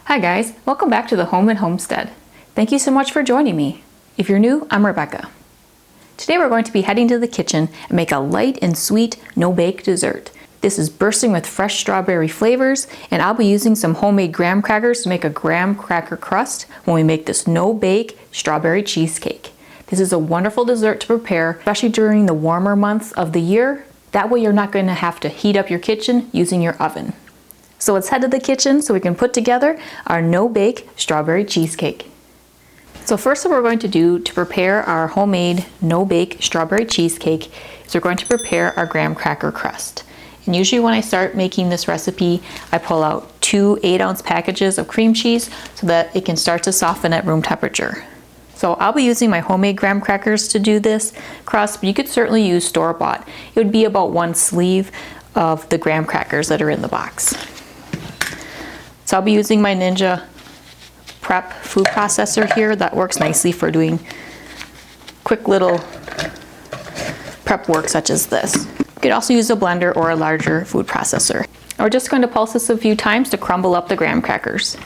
Hi guys, welcome back to the Home and Homestead. Thank you so much for joining me. If you're new, I'm Rebecca. Today we're going to be heading to the kitchen and make a light and sweet no-bake dessert. This is bursting with fresh strawberry flavors, and I'll be using some homemade graham crackers to make a graham cracker crust when we make this no-bake strawberry cheesecake. This is a wonderful dessert to prepare, especially during the warmer months of the year. That way you're not going to have to heat up your kitchen using your oven. So let's head to the kitchen so we can put together our no-bake strawberry cheesecake. So first what we're going to do to prepare our homemade no-bake strawberry cheesecake is we're going to prepare our graham cracker crust. And usually when I start making this recipe, I pull out 2 8-ounce packages of cream cheese so that it can start to soften at room temperature. So I'll be using my homemade graham crackers to do this crust, but you could certainly use store-bought. It would be about 1 sleeve of the graham crackers that are in the box. So I'll be using my Ninja Prep food processor here. That works nicely for doing quick little prep work such as this. You could also use a blender or a larger food processor. We're just going to pulse this a few times to crumble up the graham crackers.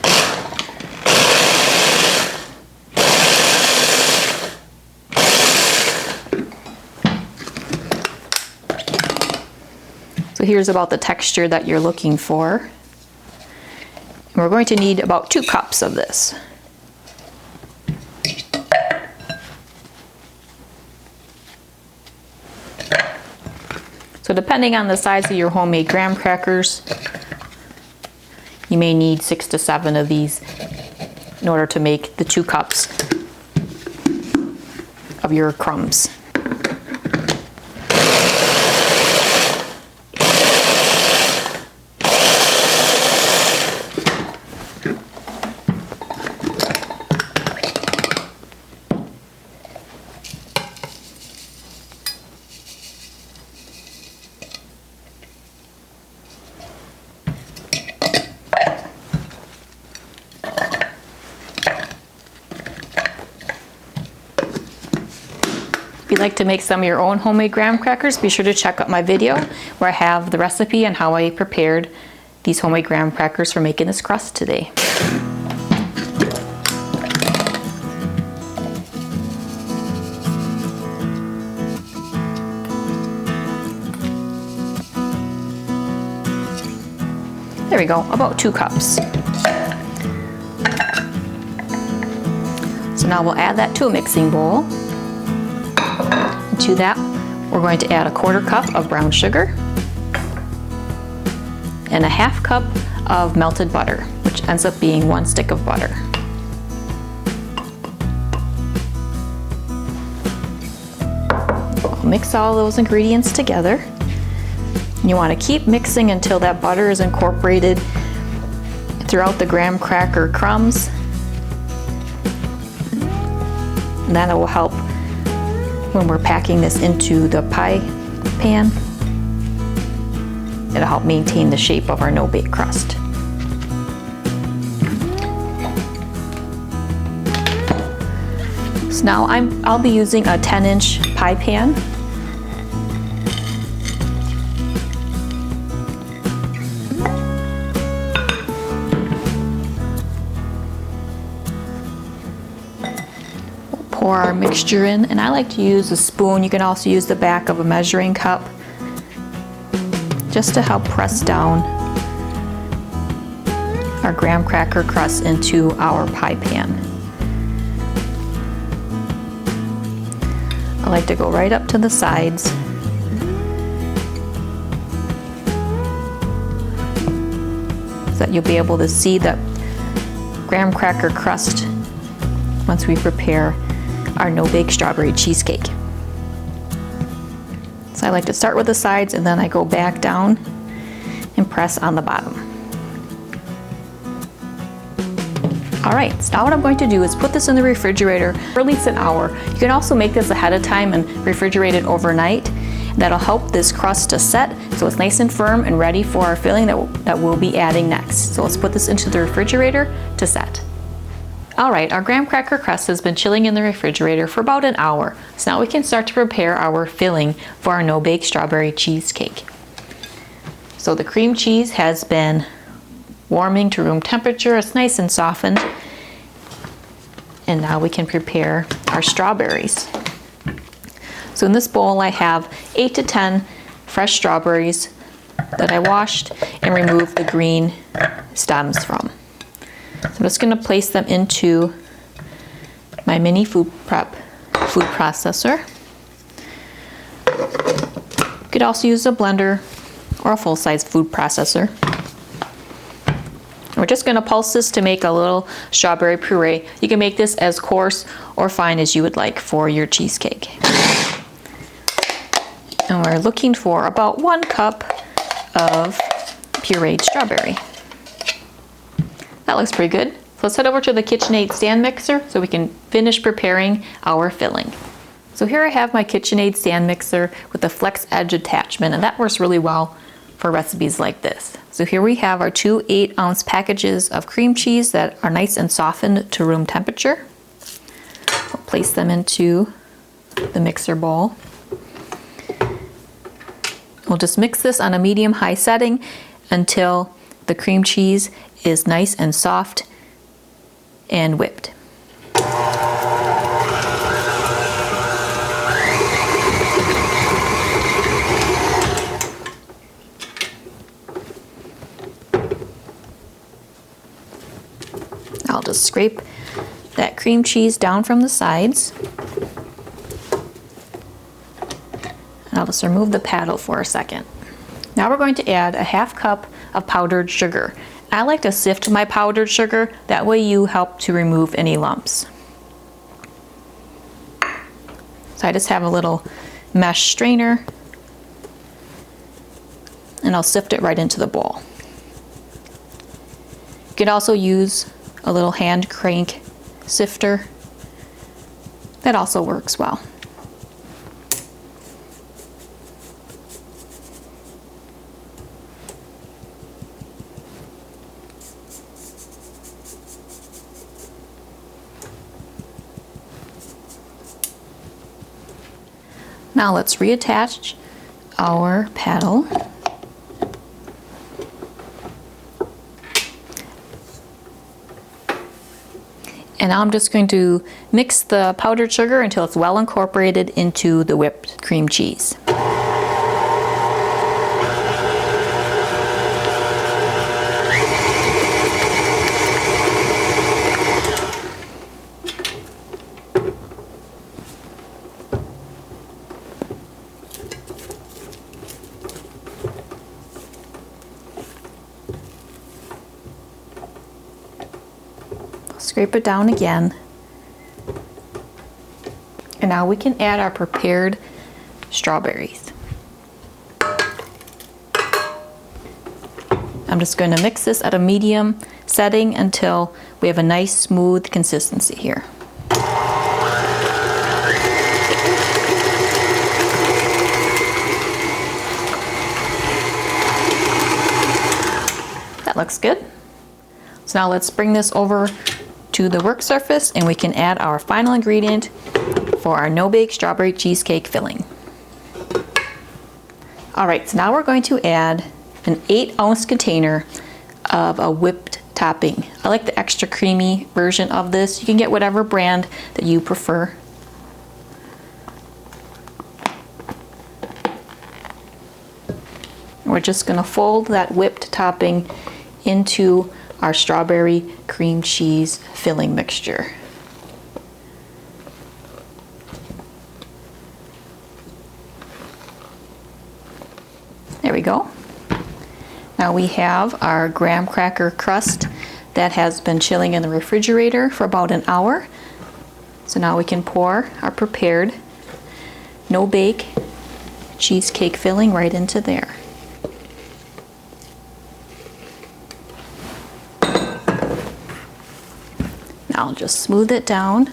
So here's about the texture that you're looking for. And we're going to need about 2 cups of this. So depending on the size of your homemade graham crackers, you may need 6 to 7 of these in order to make the 2 cups of your crumbs. If you'd like to make some of your own homemade graham crackers, be sure to check out my video where I have the recipe and how I prepared these homemade graham crackers for making this crust today. There we go, about 2 cups. So now we'll add that to a mixing bowl. To that, we're going to add a 1/4 cup of brown sugar and a 1/2 cup of melted butter, which ends up being 1 stick of butter. I'll mix all those ingredients together. You want to keep mixing until that butter is incorporated throughout the graham cracker crumbs. And that will help when we're packing this into the pie pan. It'll help maintain the shape of our no-bake crust. So now I'll be using a 10-inch pie pan. Pour our mixture in, and I like to use a spoon. You can also use the back of a measuring cup just to help press down our graham cracker crust into our pie pan. I like to go right up to the sides. So that you'll be able to see the graham cracker crust once we prepare our no-bake strawberry cheesecake. So I like to start with the sides and then I go back down and press on the bottom. Alright, so now what I'm going to do is put this in the refrigerator for at least an hour. You can also make this ahead of time and refrigerate it overnight. That'll help this crust to set so it's nice and firm and ready for our filling that we'll be adding next. So let's put this into the refrigerator to set. Alright, our graham cracker crust has been chilling in the refrigerator for about an hour, so now we can start to prepare our filling for our no-bake strawberry cheesecake. So the cream cheese has been warming to room temperature. It's nice and softened. And now we can prepare our strawberries. So in this bowl I have 8 to 10 fresh strawberries that I washed and removed the green stems from. So I'm just going to place them into my mini food processor. You could also use a blender or a full-size food processor. We're just going to pulse this to make a little strawberry puree. You can make this as coarse or fine as you would like for your cheesecake. And we're looking for about 1 cup of pureed strawberry. That looks pretty good. So let's head over to the KitchenAid stand mixer so we can finish preparing our filling. So here I have my KitchenAid stand mixer with the flex edge attachment, and that works really well for recipes like this. So here we have our 2 8-ounce packages of cream cheese that are nice and softened to room temperature. We'll place them into the mixer bowl. We'll just mix this on a medium-high setting until the cream cheese is nice and soft and whipped. I'll just scrape that cream cheese down from the sides. And I'll just remove the paddle for a second. Now we're going to add a 1/2 cup of powdered sugar. I like to sift my powdered sugar, that way you help to remove any lumps. So I just have a little mesh strainer and I'll sift it right into the bowl. You could also use a little hand crank sifter. That also works well. Now let's reattach our paddle. And now I'm just going to mix the powdered sugar until it's well incorporated into the whipped cream cheese. Scrape it down again. And now we can add our prepared strawberries. I'm just going to mix this at a medium setting until we have a nice smooth consistency here. That looks good. So now let's bring this over to the work surface and we can add our final ingredient for our No Bake Strawberry Cheesecake filling. Alright, so now we're going to add an 8-ounce container of a whipped topping. I like the extra creamy version of this. You can get whatever brand that you prefer. We're just going to fold that whipped topping into our strawberry cream cheese filling mixture. There we go. Now we have our graham cracker crust that has been chilling in the refrigerator for about an hour. So now we can pour our prepared no bake cheesecake filling right into there. Now I'll just smooth it down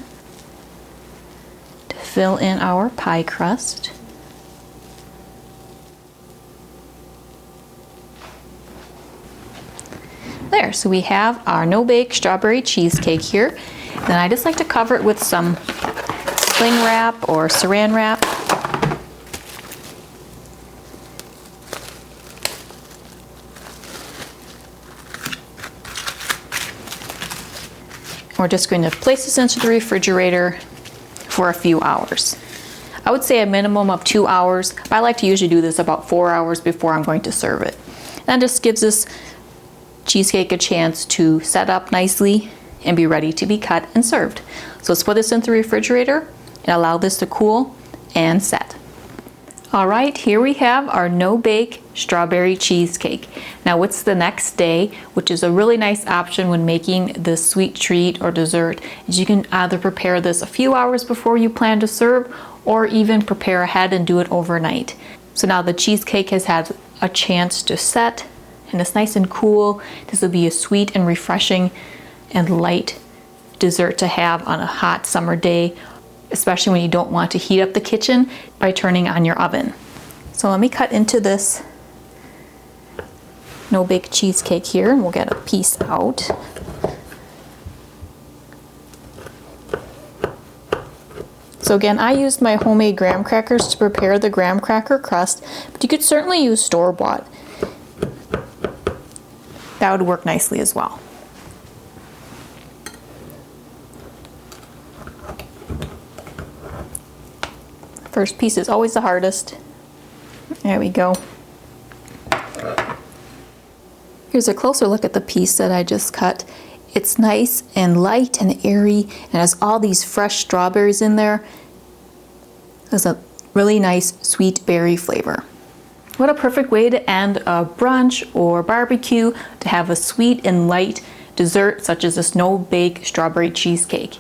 to fill in our pie crust. There, so we have our no bake strawberry cheesecake here. Then I just like to cover it with some cling wrap or saran wrap. We're just going to place this into the refrigerator for a few hours. I would say a minimum of 2 hours, but I like to usually do this about 4 hours before I'm going to serve it. And that just gives this cheesecake a chance to set up nicely and be ready to be cut and served. So let's put this into the refrigerator and allow this to cool and set. All right, here we have our No Bake Strawberry Cheesecake. Now it's the next day, which is a really nice option when making this sweet treat or dessert. You can either prepare this a few hours before you plan to serve, or even prepare ahead and do it overnight. So now the cheesecake has had a chance to set and it's nice and cool. This will be a sweet and refreshing and light dessert to have on a hot summer day, especially when you don't want to heat up the kitchen by turning on your oven. So let me cut into this No Bake cheesecake here, and we'll get a piece out. So again, I used my homemade graham crackers to prepare the graham cracker crust, but you could certainly use store-bought. That would work nicely as well. First piece is always the hardest. There we go. Here's a closer look at the piece that I just cut. It's nice and light and airy and has all these fresh strawberries in there. There's a really nice sweet berry flavor. What a perfect way to end a brunch or barbecue, to have a sweet and light dessert such as this No Bake Strawberry Cheesecake.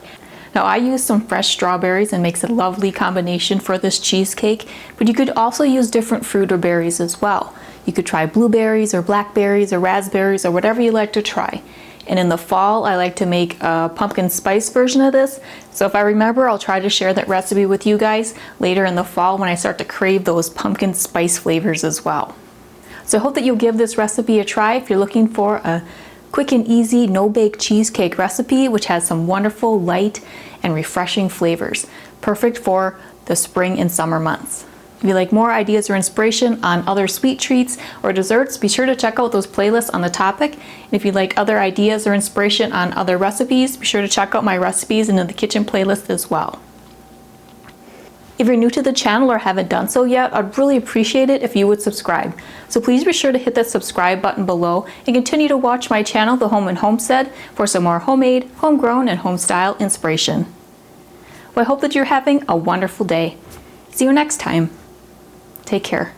Now I used some fresh strawberries and makes a lovely combination for this cheesecake, but you could also use different fruit or berries as well. You could try blueberries or blackberries or raspberries or whatever you like to try. And in the fall, I like to make a pumpkin spice version of this. So if I remember, I'll try to share that recipe with you guys later in the fall when I start to crave those pumpkin spice flavors as well. So I hope that you'll give this recipe a try if you're looking for a quick and easy no-bake cheesecake recipe, which has some wonderful light and refreshing flavors. Perfect for the spring and summer months. If you like more ideas or inspiration on other sweet treats or desserts, be sure to check out those playlists on the topic. And if you'd like other ideas or inspiration on other recipes, be sure to check out my recipes in the kitchen playlist as well. If you're new to the channel or haven't done so yet, I'd really appreciate it if you would subscribe. So please be sure to hit that subscribe button below and continue to watch my channel, The Home and Homestead, for some more homemade, homegrown, and home-style inspiration. Well, I hope that you're having a wonderful day. See you next time. Take care.